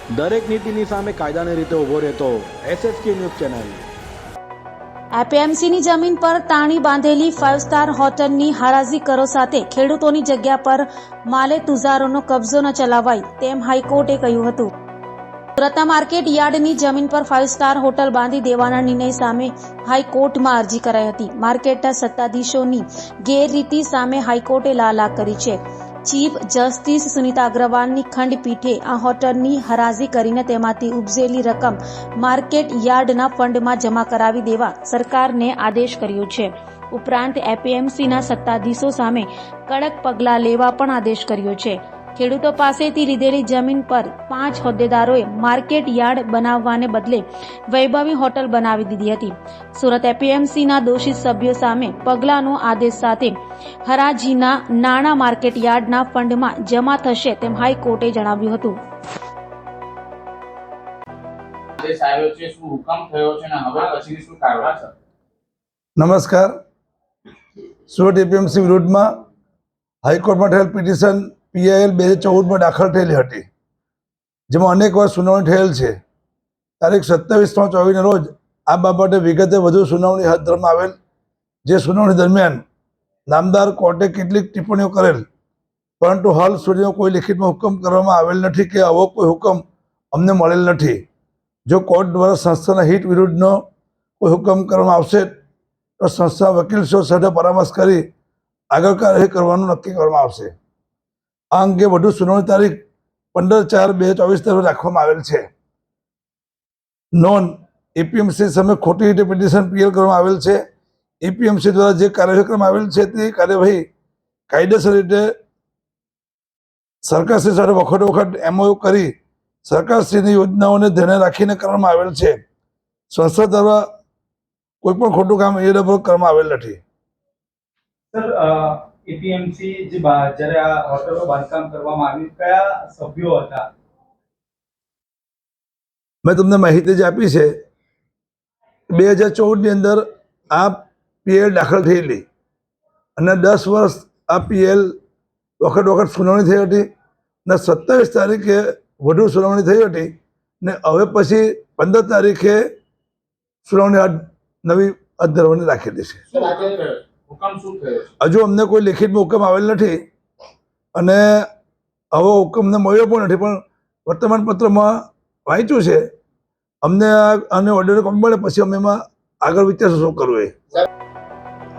દરેક નીતિની સામે કાયદાની રીતે ઊભો રહેતો SSK ન્યૂઝ ચેનલ। એપીએમસીની જમીન પર તાણી બાંધેલી 5 સ્ટાર હોટલની હરાજી કરો સાથે ખેડૂતોની જગ્યા પર માલે તુજારોનો કબજો ન ચલાવાય તેમ હાઈકોર્ટે કહ્યું હતું। સુરતના માર્કેટ યાર્ડની જમીન પર 5 સ્ટાર હોટલ બાંધી દેવાના નિર્ણય સામે હાઈકોર્ટમાં અરજી કરાઈ હતી। માર્કેટના સત્તાધીશોની ગેરરીતિ સામે હાઈકોર્ટે લાલાક કરી છે। ચીફ જસ્ટિસ સુનિતા અગ્રવાલની ખંડપીઠે આ હોટલની હરાજી કરીને તેમાંથી ઉપજેલી રકમ માર્કેટ યાર્ડના ફંડમાં જમા કરાવી દેવા સરકારને આદેશ કર્યો છે। ઉપરાંત એપીએમસીના સત્તાધીશો સામે કડક પગલાં લેવા પણ આદેશ કર્યો છે। ખેડૂતો પાસેથી લીધેલી જમીન પર 5 હોદ્દેદારોએ માર્કેટ યાર્ડ બનાવવાને બદલે વૈભવી હોટલ બનાવી દીધી હતી। સુરત એપીએમસીના દોષિત સભ્યો સામે પગલાંનો આદેશ સાથે હરાજીના નાણાં માર્કેટ યાર્ડના ફંડમાં જમા થશે તેમ હાઈકોર્ટે જણાવ્યું હતું। નમસ્કાર। સુરત એપીએમસી વિરુદ્ધમાં હાઈકોર્ટમાં થયેલ પિટિશન PIL 2014 દાખલ થયેલી હતી, જેમાં અનેક વાર સુનાવણી થયેલ છે। તારીખ 27/3/24 રોજ આ બાબતે વિગતે વધુ સુનાવણી હાથ ધરવામાં આવેલ, જે સુનાવણી દરમિયાન નામદાર કોર્ટે કેટલીક ટિપ્પણીઓ કરેલ, પરંતુ હાલ સુધીનો કોઈ લિખિતમાં હુકમ કરવામાં આવેલ નથી કે આવો કોઈ હુકમ અમને મળેલ નથી। જો કોર્ટ દ્વારા સંસ્થાના હિત વિરુદ્ધનો કોઈ હુકમ કરવામાં આવશે તો સંસ્થા વકીલશ્રીઓ સાથે પરામર્શ કરી આગળ કાર્યવાહી કરવાનું નક્કી કરવામાં આવશે। આ અંગે વધુ સુનાવણી તારીખ 15/4/2024 રાખવામાં આવેલ છે। નોંધ: એપીએમસી સામે ખોટી રીતે પિટિશન PL કરવામાં આવેલ છે। એપીએમસી દ્વારા જે કાર્યવાહી કરવામાં આવેલ છે તે કાર્યવાહી કાયદેસર રીતે સરકારશ્રી સાથે વખત MOU કરી સરકારશ્રીની યોજનાઓને ધ્યાને રાખીને કરવામાં આવેલ છે। સંસ્થા દ્વારા કોઈ પણ ખોટું કામ એડબ્લ્યુ કરવામાં આવેલ નથી। સર, એપીએમસી જ્યારે આ હોટલનું બાંધકામ કરવામાં આવ્યું, કયા સભ્યો હતા? મેં તમને માહિતી જે આપી છે, 2014ની અંદર આ PL દાખલ થયેલી અને 10 વર્ષ આ PL વખત સુનાવણી થઈ હતી અને 27 તારીખે વધુ સુનાવણી થઈ હતી ને હવે પછી 15 તારીખે સુનાવણી નવી હાથ ધરવાની રાખેલી છે। હજુ અમને કોઈ લેખિતમાં હુકમ આવેલ નથી અને આવો હુકમને મળ્યો પણ નથી, પણ વર્તમાન પત્રમાં વાંચ્યું છે। અમને આને ઓર્ડર કોમ મળે પછી અમે એમાં આગળ વિચારશું શું કરવું એ।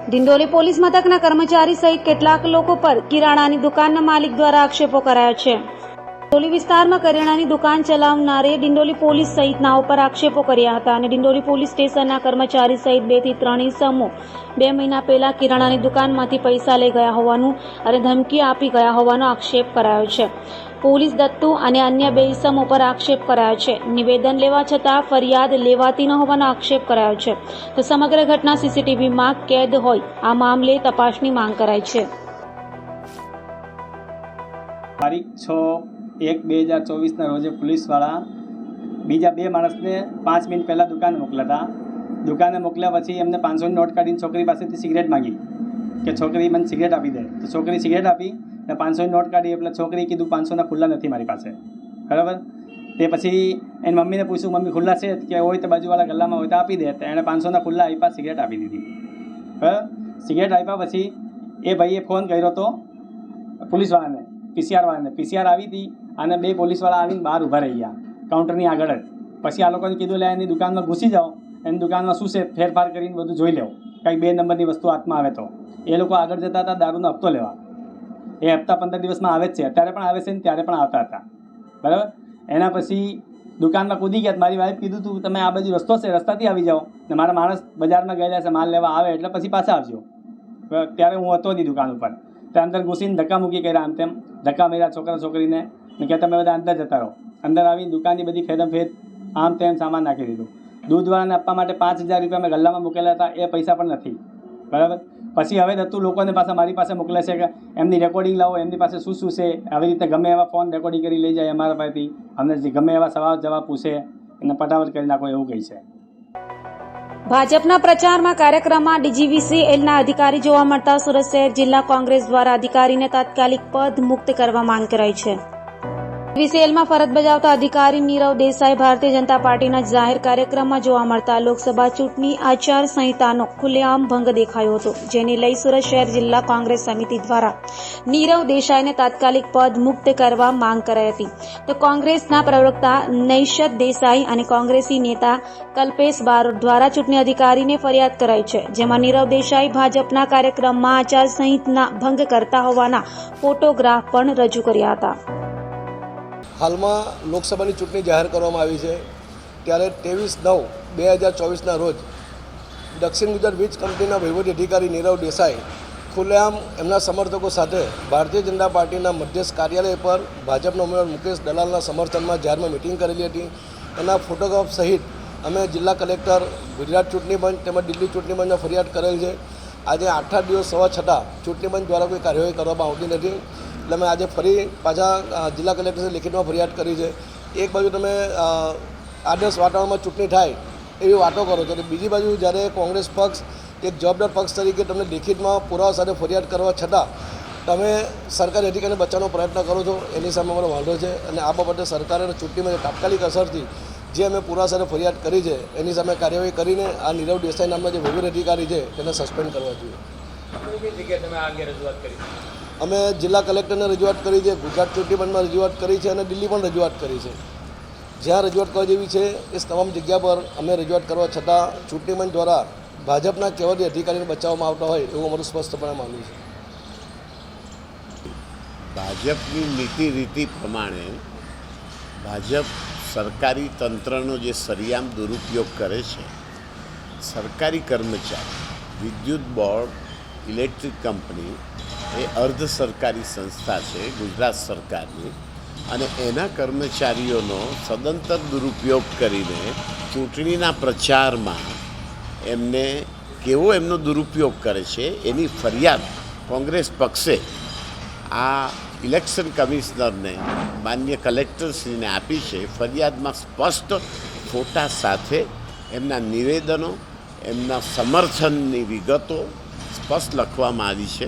ડિંડોલી પોલીસ મથકના કર્મચારી સહિત કેટલાક લોકો પર કિરાણાની દુકાનના માલિક દ્વારા આક્ષેપો કરાયા છે। ડિંડોલી વિસ્તારમાં કરિયાણાની દુકાન ચલાવનારે ડિંડોલી પોલીસ સહિતનાઓ પર આક્ષેપો કર્યા હતા અને ડિંડોલી પોલીસ સ્ટેશનના કર્મચારી સહિત 2 થી 3 ઇસમો 2 મહિના પહેલા કિરાણાની દુકાનમાંથી પૈસા લઈ ગયા હોવાનું અને ધમકી આપી ગયા હોવાનો આક્ષેપ કરાયો છે। પોલીસ દત્તુ અને અન્ય 2 ઇસમો પર આક્ષેપ કરાયો છે। નિવેદન લેવા છતાં ફરિયાદ લેવાતી ન હોવાનો આક્ષેપ કરાયો છે, તો સમગ્ર ઘટના CCTVમાં કેદ હોય આ મામલે તપાસની માંગ કરાઈ છે। તારીખ 6/1/2024ના રોજે પોલીસવાળા બીજા 2 માણસને 5 મિનિટ પહેલાં દુકાને મોકલ્યા હતા। દુકાને મોકલ્યા પછી એમને 500ની નોટ કાઢીને છોકરી પાસેથી સિગરેટ માંગી કે છોકરી મને સિગરેટ આપી દે, તો છોકરી સિગરેટ આપી ને 500ની નોટ કાઢી એટલે છોકરી કીધું 500ના ખુલ્લા નથી મારી પાસે, બરાબર। તે પછી એની મમ્મીને પૂછ્યું, મમ્મી ખુલ્લા છે કે હોય તો બાજુવાળા ગલ્લામાં હોય તો આપી દે, તો એણે 500ના ખુલ્લા આપ્યા, સિગરેટ આપી દીધી, બરાબર। સિગરેટ આપ્યા પછી એ ભાઈએ ફોન કર્યો હતો પોલીસવાળાને, PCR વાળાને। PCR આવી હતી અને 2 પોલીસવાળા આવીને બહાર ઊભા રહી ગયા કાઉન્ટરની આગળ જ। પછી આ લોકોને કીધું લે એની દુકાનમાં ઘૂસી જાઓ, એની દુકાનમાં શું છે ફેરફાર કરીને બધું જોઈ લેવો, કંઈક 2 નંબરની વસ્તુ હાથમાં આવે તો। એ લોકો આગળ જતા હતા દારૂનો હપ્તો લેવા। એ હપ્તા 15 દિવસમાં આવે જ છે, અત્યારે પણ આવે છે ને ત્યારે પણ આવતા હતા, બરાબર। એના પછી દુકાનમાં કૂદી ગયા। મારી વાઈફ કીધું તું તમે આ બાજુ રસ્તો છે, રસ્તાથી આવી જાઓ ને મારા માણસ બજારમાં ગયેલા છે, માલ લેવા આવે એટલે પછી પાછા આવજો। ત્યારે હું હતો નહીં દુકાન ઉપર, તો અંદર ઘૂસીને ધક્કા મૂકી કર્યા, આમ તેમ ધક્કા માર્યા છોકરા છોકરીને ને કે તમે બધા અંદર જતા રહો। અંદર આવીને દુકાનની બધી ફેદમફેદ આમ તેમ સામાન નાખી દીધું। દૂધવાળાને આપવા માટે 5000 રૂપિયા મેં ગલ્લામાં મૂકેલા હતા, એ પૈસા પણ નથી, બરાબર। પછી હવે દત્તુ લોકોને પાછા મારી પાસે મોકલે છે કે એમની રેકોર્ડિંગ લાવો, એમની પાસે શું શું છે, આવી રીતે ગમે એવા ફોન રેકોર્ડિંગ કરી લઈ જાય અમારા પાસેથી, અમને ગમે એવા સવાલ જવાબ પૂછે એને પટાવટ કરી નાખો એવું કહે છે। ભાજપના પ્રચારમાં કાર્યક્રમમાં DGVCLના અધિકારી જોવા મળતા સુરત શહેર જિલ્લા કોંગ્રેસ દ્વારા અધિકારીને તાત્કાલિક પદ મુક્ત કરવા માંગ કરાઈ છે। વીસીએલમાં ફરજ બજાવતા અધિકારી નીરવ દેસાઈ ભારતીય જનતા પાર્ટીના જાહેર કાર્યક્રમમાં જોવા મળતા લોકસભા ચૂંટણી આચાર સંહિતાનો ખુલ્લેઆમ ભંગ દેખાયો હતો, જેને લઈ સુરત શહેર જિલ્લા કોંગ્રેસ સમિતિ દ્વારા નીરવ દેસાઈને તાત્કાલિક પદ મુક્ત કરવા માંગ કરાઈ હતી. તો કોંગ્રેસના પ્રવક્તા નૈશત દેસાઈ અને કોંગ્રેસી નેતા કલ્પેશ બારોટ દ્વારા ચૂંટણી અધિકારીને ફરિયાદ કરાઈ છે, જેમાં નીરવ દેસાઈ ભાજપના કાર્યક્રમમાં આચાર સંહિતા ભંગ કરતા હોવાના ફોટોગ્રાફ પણ રજૂ કર્યા હતા. હાલમાં લોકસભાની ચૂંટણી જાહેર કરવામાં આવી છે, ત્યારે 23/9/2024ના રોજ દક્ષિણ ગુજરાત વીજ કંપનીના વહીવટી અધિકારી નીરવ દેસાઈ ખુલ્લેઆમ એમના સમર્થકો સાથે ભારતીય જનતા પાર્ટીના મધ્યસ્થ કાર્યાલય પર ભાજપના ઉમેદવાર મુકેશ દલાલના સમર્થનમાં જાહેરમાં મિટિંગ કરેલી હતી. એના ફોટોગ્રાફ સહિત અમે જિલ્લા કલેક્ટર, ગુજરાત ચૂંટણી પંચ તેમજ દિલ્હી ચૂંટણી પંચને ફરિયાદ કરેલ છે. આજે 8 દિવસ થવા છતાં ચૂંટણી પંચ દ્વારા કોઈ કાર્યવાહી કરવામાં આવતી નથી. એટલે અમે આજે ફરી પાછા જિલ્લા કલેક્ટરને લેખિતમાં ફરિયાદ કરી છે. એક બાજુ તમે આદર્શ વાતાવરણમાં ચૂંટણી થાય એવી વાતો કરો છો, અને બીજી બાજુ જ્યારે કોંગ્રેસ પક્ષ એક જવાબદાર પક્ષ તરીકે તમને લેખિતમાં પુરાવા સાથે ફરિયાદ કરવા છતાં તમે સરકારી અધિકારીને બચાવવાનો પ્રયત્ન કરો છો, એની સામે અમારો વાંધો છે. અને આ બાબતે સરકારે ચૂંટણીમાં તાત્કાલિક અસરથી જે અમે પુરાવા સાથે ફરિયાદ કરી છે એની સામે કાર્યવાહી કરીને આ નીરવ દેસાઈ નામના જે વહીવટી અધિકારી છે તેને સસ્પેન્ડ કરવા જોઈએ. અમે જિલ્લા કલેક્ટરને રજૂઆત કરી છે, ગુજરાત ચૂંટણી પંચમાં રજૂઆત કરી છે અને દિલ્હી પણ રજૂઆત કરી છે. જ્યાં રજૂઆત કરવા જેવી છે એ તમામ જગ્યા પર અમે રજૂઆત કરવા છતાં ચૂંટણી પંચ દ્વારા ભાજપના કહેવાથી અધિકારીને બચાવવામાં આવતા હોય એવું અમારું સ્પષ્ટપણે માનવું છે. ભાજપની નીતિ રીતિ પ્રમાણે ભાજપ સરકારી તંત્રનો જે સરિયામ દુરુપયોગ કરે છે, સરકારી કર્મચારી, વિદ્યુત બોર્ડ, ઇલેક્ટ્રિક કંપની એ અર્ધ સરકારી સંસ્થા છે ગુજરાત સરકારની, અને એના કર્મચારીઓનો સદંતર દુરુપયોગ કરીને ચૂંટણીના પ્રચારમાં એમને કેવો એમનો દુરુપયોગ કરે છે એની ફરિયાદ કોંગ્રેસ પક્ષે આ ઇલેક્શન કમિશનરને માન્ય કલેક્ટરશ્રીને આપી છે. ફરિયાદમાં સ્પષ્ટ ફોટા સાથે એમના નિવેદનો, એમના સમર્થનની વિગતો સ્પષ્ટ લખવામાં આવી છે.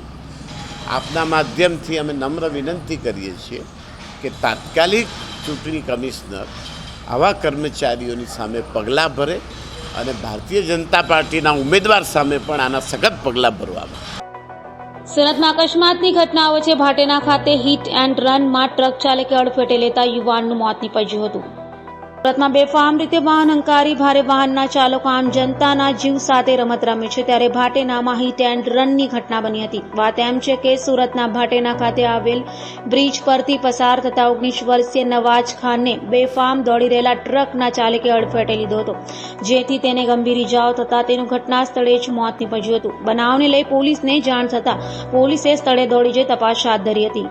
આપના માધ્યમથી અમે નમ્ર વિનંતી કરીએ છીએ કે તાત્કાલિક ચૂંટણી કમિશનર આવા કર્મચારીઓની સામે પગલાં ભરે અને ભારતીય જનતા પાર્ટીના ઉમેદવાર સામે પણ આના સખત પગલાં ભરવામાં. સુરતમાં અકસ્માતની ઘટના વચ્ચે ભાટેના ખાતે હિટ એન્ડ રનમાં ટ્રક ચાલકે અડફેટે લેતા યુવાનનું મોત નીપજ્યું હતું. સુરતમાં બેફામ રીતે વાહન હંકારી ભારે વાહનના ચાલકો આમ જનતાના જીવ સાથે રમત રમે છે, ત્યારે ભાટેનામાં હિટ એન્ડ રનની ઘટના બની હતી. વાત એમ છે કે સુરતના ભાટેના ખાતે આવેલ બ્રિજ પરથી પસાર થતા 19 વર્ષીય નવાજ ખાનને બેફામ દોડી રહેલા ટ્રકના ચાલકે અડફેટે લીધો હતો, જેથી તેને ગંભીર ઇજાઓ થતા તેનું ઘટના સ્થળે જ મોત નીપજ્યું હતું. બનાવને લઈ પોલીસને જાણ થતા પોલીસે સ્થળે દોડી જઈ તપાસ હાથ ધરી હતી.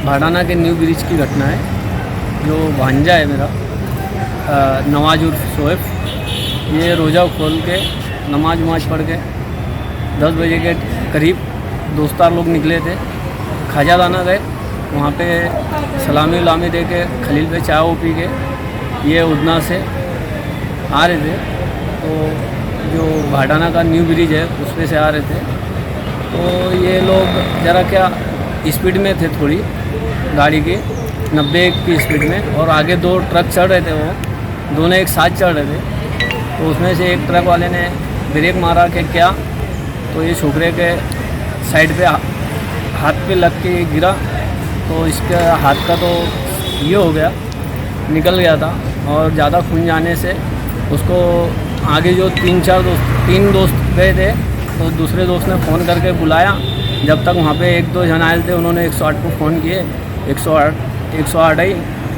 भाड़ाना के न्यू ब्रिज की घटना है. जो भांजा है मेरा नवाज उर्फ शोएब, ये रोज़ा खोल के नमाज वमाज पढ़ के 10 बजे के करीब दोस्तार लोग निकले थे, खाजादाना गए. वहाँ पे सलामी उलामी दे के खलील पे चाय वो पी के ये उधना से आ रहे थे. तो जो भाड़ाना का न्यू ब्रिज है उस पे से आ रहे थे. तो ये लोग ज़रा क्या स्पीड में थे, थोड़ी गाड़ी की 90 की स्पीड में, और आगे 2 ट्रक चढ़ रहे थे. वो दोनों एक साथ चढ़ रहे थे. तो उसमें से एक ट्रक वाले ने ब्रेक मारा कि क्या, तो ये छोकरे के साइड पे हाथ पे लग के गिरा. तो इसके हाथ का तो ये हो गया, निकल गया था, और ज़्यादा खून जाने से उसको आगे जो 3 दोस्त गए थे, तो दूसरे दोस्त ने फ़ोन करके बुलाया. जब तक वहाँ पे 1-2 जन आए थे, उन्होंने 108 को फ़ोन किए. 108 आई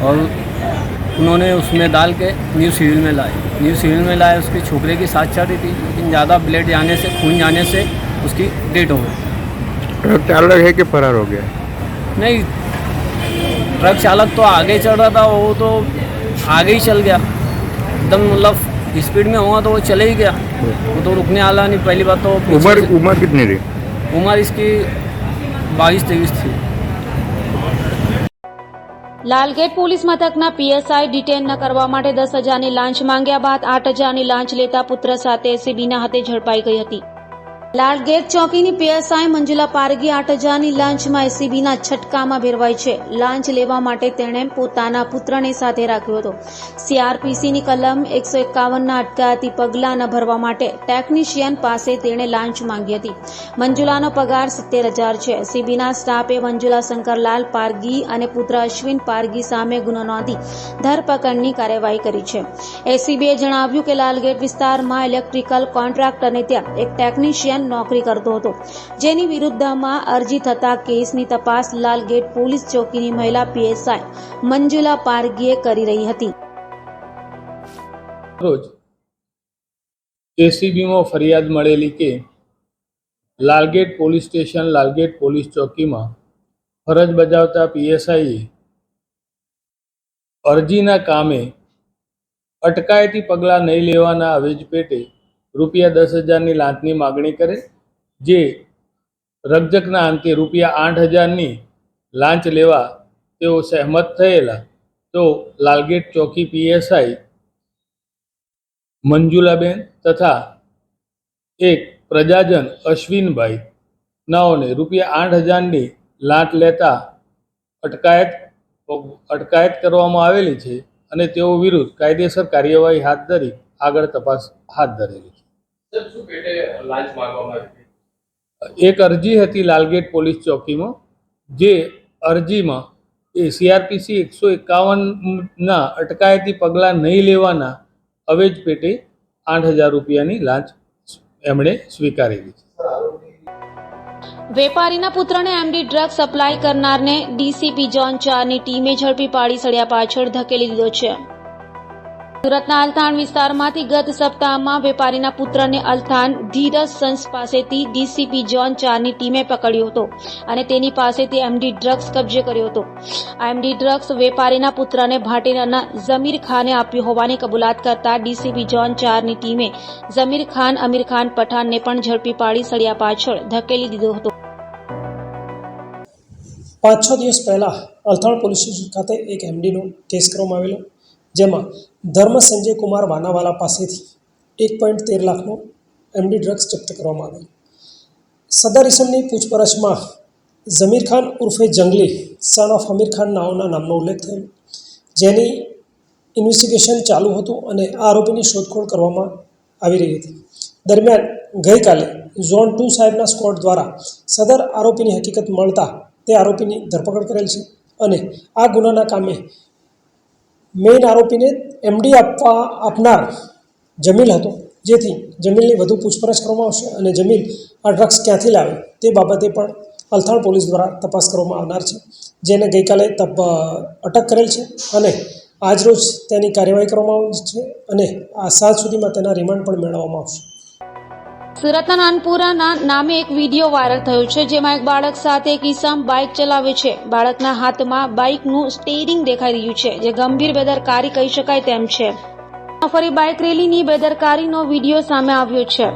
और उन्होंने उसमें डाल के न्यू सिविल में लाए. उसके छोकरे की साथ चढ़ रही थी, लेकिन ज़्यादा ब्लड जाने से, खून जाने से उसकी डेथ हो गई. ट्रक चालक है कि फरार हो गया? नहीं, ट्रक चालक तो आगे चढ़ रहा था, वो तो आगे ही चल गया एकदम, मतलब स्पीड में हुआ तो वो चले ही गया, वो तो रुकने वाला नहीं. पहली बात तो उम्र कितनी रही? उम्र इसकी 22-23 थी. લાલગેટ પોલીસ મથકના પીએસઆઈ ડિટેન ન કરવા માટે 10,000ની લાંચ માંગ્યા બાદ 8,000ની લાંચ લેતા પુત્ર સાથે એસીબીના હાથે ઝડપાઈ ગઈ હતી. લાલગેટ ચોકીની પીએસઆઈ મંજુલા પારગી 8,000ની લાંચમાં એસીબીના છટકામાં ભેરવાઈ છે. લાંચ લેવા માટે તેણે પોતાના પુત્રને સાથે રાખ્યો હતો. સીઆરપીસીની કલમ 151ના અટકાયતી પગલાં ન ભરવા માટે ટેકનિશિયન પાસે તેણે લાંચ માંગી હતી. મંજુલાનો પગાર 70,000 છે. એસીબીના સ્ટાફે મંજુલા શંકરલાલ પારગી અને પુત્ર અશ્વિન પારગી સામે ગુનો નોંધી ધરપકડની કાર્યવાહી કરી છે. એસીબીએ જણાવ્યું કે લાલગેટ વિસ્તારમાં ઇલેક્ટ્રિકલ કોન્ટ્રાક્ટરને ત્યાં એક ટેકનિશિયન નોકરી કરતો હતો, જેની વિરુદ્ધમાં અરજી થતા કેસની તપાસ લાલગેટ પોલીસ ચોકીની મહિલા પીએસઆઈ મંજુલા પારગીએ કરી રહી હતી. રોજ એસીબીમાં ફરિયાદ મળેલી કે Lalgate police station Lalgate police ચોકીમાં ફરજ બજાવતા પીએસઆઈએ અરજીના કામે અટકાયતી પગલાં નહીં લેવાના અવેજ પેટે રૂપિયા 10,000ની લાંચની માગણી કરે, જે રકઝકના અંતે રૂપિયા 8,000ની લાંચ લેવા તેઓ સહેમત થયેલા. તો લાલગેટ ચોકી પીએસઆઈ મંજુલાબેન તથા એક પ્રજાજન અશ્વિનભાઈ નાઓને રૂપિયા 8,000ની લાંચ લેતા અટકાયત કરવામાં આવેલી છે અને તેઓ વિરુદ્ધ કાયદેસર કાર્યવાહી હાથ ધરી આગળ તપાસ હાથ ધરેલી છે. એક અરજી હતી લાલગેટ પોલીસ ચોકીમાં, જે અરજીમાં એ સીઆરપીસી 151ના અટકાયતી પગલાં નહીં લેવાના અવેજ પેટે 8,000 રૂપિયાની લાંચ એમણે સ્વીકારેલી છે. વેપારીના પુત્રને એમડી ડ્રગ્સ સપ્લાય કરનારને ડીસીપી ઝોન 4ની ટીમે ઝડપી પાડી સળિયા પાછળ ધકેલી દીધો છે. સુરતના અલથાણ વિસ્તારમાંથી ગત સપ્તાહમાં વેપારીના પુત્રને અલથાણ ધીરજ સન્સ પાસેથી ડીસીપી ઝોન 4ની ટીમે પકડ્યો હતો અને તેની પાસેથી એમડી ડ્રગ્સ કબજે કર્યો હતો. આ એમડી ડ્રગ્સ વેપારીના પુત્રને ભાટેરના ઝમીર ખાને આપ્યો હોવાની કબૂલાત કરતા ડીસીપી ઝોન 4ની ટીમે ઝમીર ખાન અમીર ખાન પઠાણને પણ ઝડપી પાડી સળિયા પાછળ ધકેલી દીધો હતો. 5-6 દિવસ પહેલાં અલથાણ પોલીસ સ્ટેશન ખાતે એક એમડીનો કેસ કરવામાં આવેલો, જેમાં ધર્મ સંજય કુમાર વાનાવાલા પાસેથી 1.13 લાખનો એમડી ડ્રગ્સ જપ્ત કરવામાં આવેલ. સદર ઇસમની પૂછપરછમાં ઝમીર ખાન ઉર્ફે જંગલી સન ઓફ અમીર ખાન નામનો ઉલ્લેખ થયો, જેની ઇન્વેસ્ટિગેશન ચાલુ હતું અને આ આરોપીની શોધખોળ કરવામાં આવી રહી હતી. દરમિયાન ગઈકાલે ઝોન 2 સાહેબના સ્ક્વોડ દ્વારા સદર આરોપીની હકીકત મળતા તે આરોપીની ધરપકડ કરેલ છે અને આ ગુનાના કામે મેઇન આરોપીને એમડી આપનાર જમીલ હતો, જેથી જમીલની વધુ પૂછપરછ કરવામાં આવશે અને જમીલ આ ડ્રગ્સ ક્યાંથી લાવે તે બાબતે પણ અલથાણ પોલીસ દ્વારા તપાસ કરવામાં આવનાર છે, જેને ગઈકાલે અટક કરેલ છે અને આજરોજ તેની કાર્યવાહી કરવામાં આવી છે અને આ સાંજ સુધીમાં તેના રિમાન્ડ પણ મેળવવામાં આવશે. સુરતના નાનપુરાના નામે એક વિડીયો વાયરલ થયો છે, જેમાં એક બાળક સાથે એક ઈસમ બાઇક ચલાવે છે. બાળકના હાથમાં બાઇકનું સ્ટીયરિંગ દેખાઈ રહ્યું છે, જે ગંભીર બેદરકારી કહી શકાય તેમ છે. ફરી બાઇક રેલીની બેદરકારીનો વિડીયો સામે આવ્યો છે.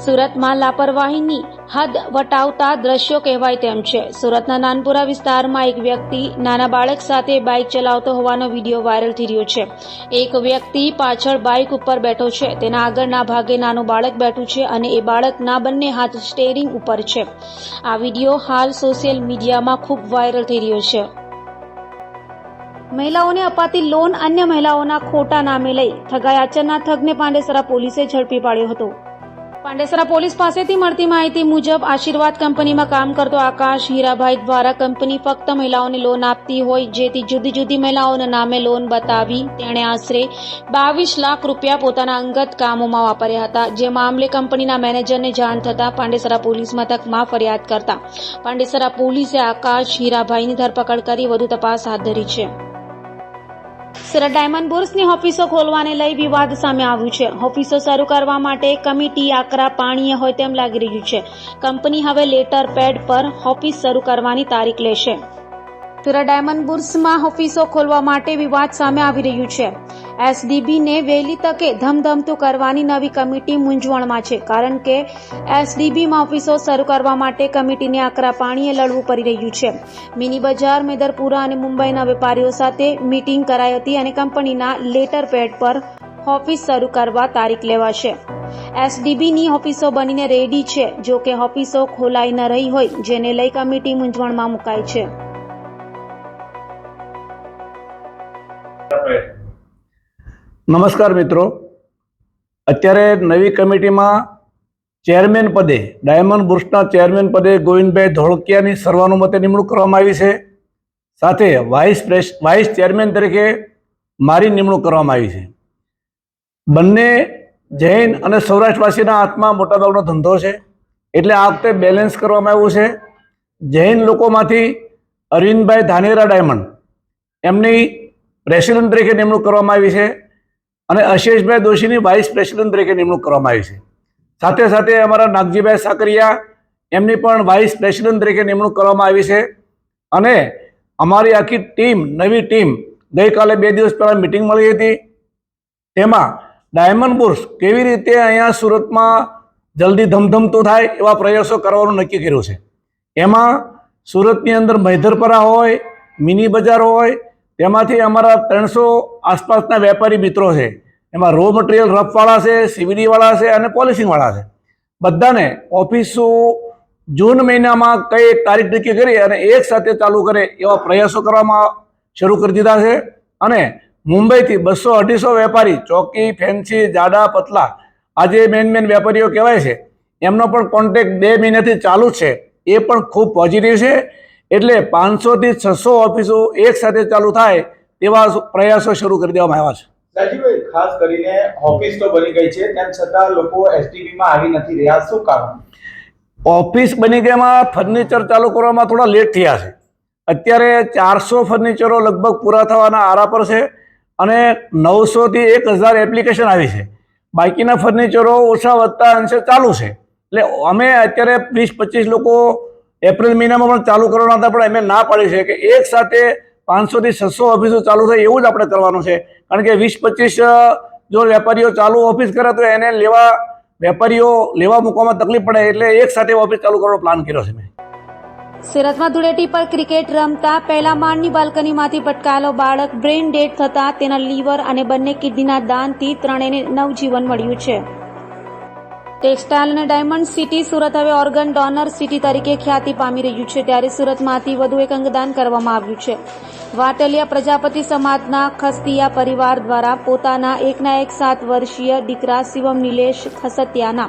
સુરતમાં લાપરવાહીની હદ વટાવતા દ્રશ્યો કહેવાય તેમ છે. સુરતના નાનપુરા વિસ્તારમાં એક વ્યક્તિ નાના બાળક સાથે બાઇક ચલાવતો હોવાનો વિડીયો વાયરલ થઈ રહ્યો છે. એક વ્યક્તિ પાછળ બાઇક ઉપર બેઠો છે, તેના આગળના ભાગે નાનું બાળક બેઠું છે અને એ બાળકના બંને હાથ સ્ટીયરિંગ ઉપર છે. આ વિડીયો હાલ સોશિયલ મીડિયામાં ખૂબ વાયરલ થઈ રહ્યો છે. મહિલાઓને અપાતી લોન અન્ય મહિલાઓના ખોટા નામે લઈ ઠગાયાચરના ઠગને પાંડેસરા પોલીસે ઝડપી પાડ્યો હતો. પાંડેસરા પોલીસ પાસેથી મળતી માહિતી મુજબ આશીર્વાદ કંપનીમાં કામ કરતો આકાશ હીરાભાઈ દ્વારા કંપની ફક્ત મહિલાઓને લોન આપતી હોય, જેથી જુદી જુદી મહિલાઓના નામે લોન બતાવી તેણે આશરે 22 લાખ રૂપિયા પોતાના અંગત કામોમાં વાપર્યા હતા. જે મામલે કંપનીના મેનેજરને જાણ થતાં પાંડેસરા પોલીસ મથકમાં ફરિયાદ કરતા પાંડેસરા પોલીસે આકાશ હીરાભાઈની ધરપકડ કરી વધુ તપાસ હાથ ધરી છે. સુરત ડાયમંડ બુર્સની ઓફિસો ખોલવાને લઈ વિવાદ સામે આવ્યું છે. ઓફિસો શરૂ કરવા માટે કમિટી આકરા પાણીએ હોય તેમ લાગી રહ્યું છે. કંપની હવે લેટર પેડ પર ઓફિસ શરૂ કરવાની તારીખ લેશે. સુરત ડાયમંડ બુર્સમાં ઓફિસો ખોલવા માટે વિવાદ સામે આવી રહ્યું છે. એસડીબીને વહેલી તકે ધમધમતું કરવાની નવી કમિટી મૂંઝવણમાં છે, કારણ કે એસડીબીમાં ઓફિસો શરૂ કરવા માટે કમિટીને આકરા પાણીએ લડવું પડી રહ્યું છે. મિની બજાર, મેદરપુરા અને મુંબઈના વેપારીઓ સાથે મીટિંગ કરાઈ હતી અને કંપનીના લેટર પેડ પર ઓફિસ શરૂ કરવા તારીખ લેવાશે. એસડીબીની ઓફિસો બનીને રેડી છે, જો કે ઓફિસો ખોલાઈ ન રહી હોય, જેને લઈ કમિટી મૂંઝવણમાં મુકાઈ છે. નમસ્કાર મિત્રો, અત્યારે નવી કમિટીમાં ચેરમેન પદે ડાયમંડ બુર્સના ચેરમેન પદે ગોવિંદભાઈ ધોળકિયાની સર્વાનુમતે નિમણૂક કરવામાં આવી છે. સાથે વાઇસ ચેરમેન તરીકે મારી નિમણૂક કરવામાં આવી છે. બંને જૈન અને સૌરાષ્ટ્રવાસીના હાથમાં મોટાભાગનો ધંધો છે, એટલે આ વખતે બેલેન્સ કરવામાં આવ્યું છે. જૈન લોકોમાંથી અરવિંદભાઈ ધાનેરા ડાયમંડ એમની પ્રેસિડેન્ટ તરીકે નિમણૂક કરવામાં આવી છે અને આશિષભાઈ દોશીની વાઇસ પ્રેસિડેન્ટ તરીકે નિમણૂક કરવામાં આવી છે. સાથે સાથે અમારા નાગજીભાઈ સાકરિયા એમની પણ વાઇસ પ્રેસિડેન્ટ તરીકે નિમણૂક કરવામાં આવી છે. અને અમારી આખી ટીમ, નવી ટીમ ગઈકાલે 2 દિવસ પહેલાં મિટિંગ મળી હતી. તેમાં ડાયમંડ બુર્સ કેવી રીતે અહીંયા સુરતમાં જલ્દી ધમધમતું થાય એવા પ્રયાસો કરવાનું નક્કી કર્યું છે. એમાં સુરતની અંદર મૈધરપરા હોય, મિની બજાર હોય, તેમાંથી અમારા 300 આસપાસના વેપારી મિત્રો છે. એમાં રો મટીરિયલ રફવાળા છે, સીવીડીવાળા છે અને પોલિશિંગવાળા છે. બધાને ઓફિસો જૂન મહિનામાં કઈ તારીખ નક્કી કરી અને એક સાથે ચાલુ કરે એવા પ્રયાસો કરવામાં શરૂ કરી દીધા છે. અને મુંબઈથી 200-250 વેપારી, ચોકી, ફેન્સી, જાડા, પતલા, આ જે મેન વેપારીઓ કહેવાય છે, એમનો પણ કોન્ટેક્ટ 2 મહિનાથી ચાલુ છે. એ પણ ખૂબ પોઝિટિવ છે. એટલે 500 થી 600 ઓફિસો એક સાથે ચાલુ થાય તેવા પ્રયાસો શરૂ કરી દેવામાં આવ્યા છે. રાજીવભાઈ, ખાસ કરીને ઓફિસ તો બની ગઈ છે, તેમ છતાં લોકો એસટીબી માં આવી નથી રહ્યા, શું કારણ? ઓફિસ બની ગયામાં ફર્નિચર ચાલુ કરવામાં થોડા લેટ થયા છે. અત્યારે 400 ફર્નિચરો લગભગ પૂરા થવાના આરા પર છે અને 900 થી 1000 એપ્લિકેશન આવી છે. બાકીના ફર્નિચરો ઓછા વધતા અંશે ચાલુ છે. એટલે અમે અત્યારે 20-25 લોકો એપ્રિલ મહિનામાં પણ ચાલુ કરવાના હતા, પણ અમે ના પાડી છે કે એક સાથે 500 થી 600 ઓફિસો ચાલુ થાય એવું જ આપણે કરવાનું છે. કારણ કે 20-25 જો વેપારીઓ ચાલુ ઓફિસ કરે તો એને વેપારીઓ લેવા મૂકવામાં તકલીફ પડે, એટલે એક સાથે ઓફિસ ચાલુ કરવાનો પ્લાન કર્યો છે મેં. સુરતમાં ધૂળેટી પર ક્રિકેટ રમતા પહેલા માળની બાલ્કનીમાંથી પટકાયેલો બાળક બ્રેઇન ડેડ થતા તેના લીવર અને બંને કિડનીના દાનથી ત્રણેયને નવજીવન મળ્યું છે. ટેક્સટાઇલ અને ડાયમંડ સિટી સુરત હવે ઓર્ગન ડોનર સિટી તરીકે ખ્યાતિ પામી રહ્યું છે. ત્યારે સુરતમાંથી વધુ એક અંગદાન કરવામાં આવ્યું છે. વાટલિયા પ્રજાપતિ સમાજના ખસ્તિયા પરિવાર દ્વારા પોતાના 7 વર્ષીય દીકરા શિવમ નિલેશ ખસતિયાના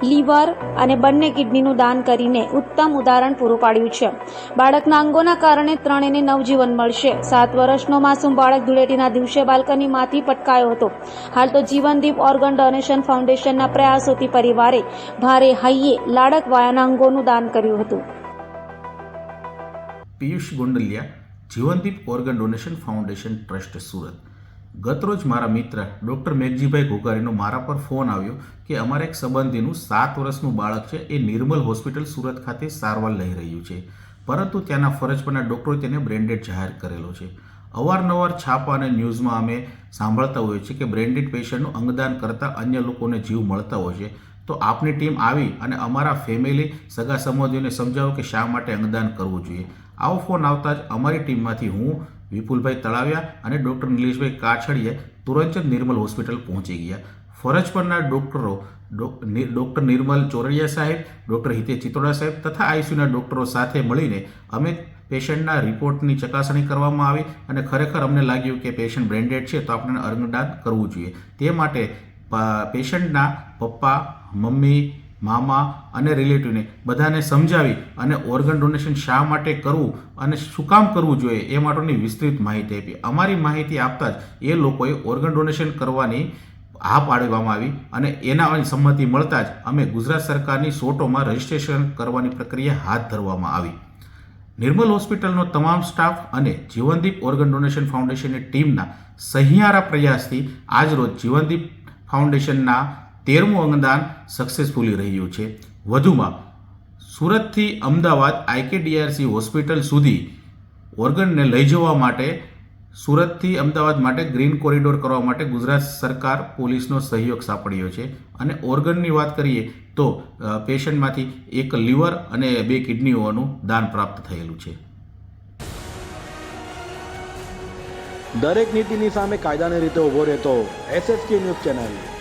લીવર અને બંને કિડનીનું દાન કરીને ઉત્તમ ઉદાહરણ પૂરું પાડ્યું છે. બાળકના અંગોના કારણે ત્રણેયને નવજીવન મળશે. 7 વર્ષનો માસૂમ બાળક ધૂળેટીના દિવસે બાલ્કનીમાંથી પટકાયો હતો. હાલ તો જીવનદીપ ઓર્ગન ડોનેશન ફાઉન્ડેશનના પ્રયાસોથી પરિવારે ભારે હૈયે લાડકવાયાના અંગોનું દાન કર્યું હતું. Piyush Gondaliya, Jivandeep organ donation foundation trust Surat. ગતરોજ મારા મિત્ર ડૉક્ટર મેઘજીભાઈ ઘોઘારીનો મારા પર ફોન આવ્યો કે અમારા એક સંબંધીનું 7 વર્ષનું બાળક છે, એ નિર્મલ હોસ્પિટલ સુરત ખાતે સારવાર લઈ રહ્યું છે, પરંતુ ત્યાંના ફરજ પરના ડૉક્ટરોએ તેને બ્રેન્ડેડ જાહેર કરેલો છે. અવારનવાર છાપા અને ન્યૂઝમાં અમે સાંભળતા હોઈએ છીએ કે બ્રેન્ડેડ પેશન્ટનું અંગદાન કરતાં અન્ય લોકોને જીવ મળતા હોય છે. તો આપની ટીમ આવી અને અમારા ફેમિલી, સગા સંબંધીઓને સમજાવો કે શા માટે અંગદાન કરવું જોઈએ. આવો ફોન આવતા જ અમારી ટીમમાંથી હું, વિપુલભાઈ તળાવિયા અને ડૉક્ટર નિલેશભાઈ કાછડિયા તુરંત જ નિર્મલ હોસ્પિટલ પહોંચી ગયા. ફરજ પરના ડૉક્ટરો ડૉક્ટર નિર્મલ ચોરડિયા સાહેબ, ડૉક્ટર હિતે ચિત્રોડા સાહેબ તથા આઈસીયુના ડૉક્ટરો સાથે મળીને અમે પેશન્ટના રિપોર્ટની ચકાસણી કરવામાં આવી અને ખરેખર અમને લાગ્યું કે પેશન્ટ બ્રેન્ડેડ છે તો આપણે અંગદાન કરવું જોઈએ. તે માટે પેશન્ટના પપ્પા, મમ્મી, મામા અને રિલેટિવને બધાને સમજાવી અને ઓર્ગન ડોનેશન શા માટે કરવું અને શું કામ કરવું જોઈએ એ માટેની વિસ્તૃત માહિતી આપી. અમારી માહિતી આપતા જ એ લોકોએ ઓર્ગન ડોનેશન કરવાની હા પાડવામાં આવી અને એના સંમતિ મળતા જ અમે ગુજરાત સરકારની સોટોમાં રજિસ્ટ્રેશન કરવાની પ્રક્રિયા હાથ ધરવામાં આવી. નિર્મલ હોસ્પિટલનો તમામ સ્ટાફ અને જીવનદીપ ઓર્ગન ડોનેશન ફાઉન્ડેશનની ટીમના સહિયારા પ્રયાસથી આજરોજ જીવનદીપ ફાઉન્ડેશનના 13મું અંગદાન સક્સેસફુલી રહ્યું છે. વધુમાં સુરતથી અમદાવાદ IKDRC હોસ્પિટલ સુધી ઓર્ગનને લઈ જવા માટે, સુરતથી અમદાવાદ માટે ગ્રીન કોરિડોર કરવા માટે ગુજરાત સરકાર પોલીસનો સહયોગ સાંપડ્યો છે. અને ઓર્ગનની વાત કરીએ તો પેશન્ટમાંથી 1 લીવર અને 2 કિડનીઓનું દાન પ્રાપ્ત થયેલું છે. દરેક નીતિની સામે કાયદાની રીતે ઊભો રહેતો SSK ન્યૂઝ ચેનલ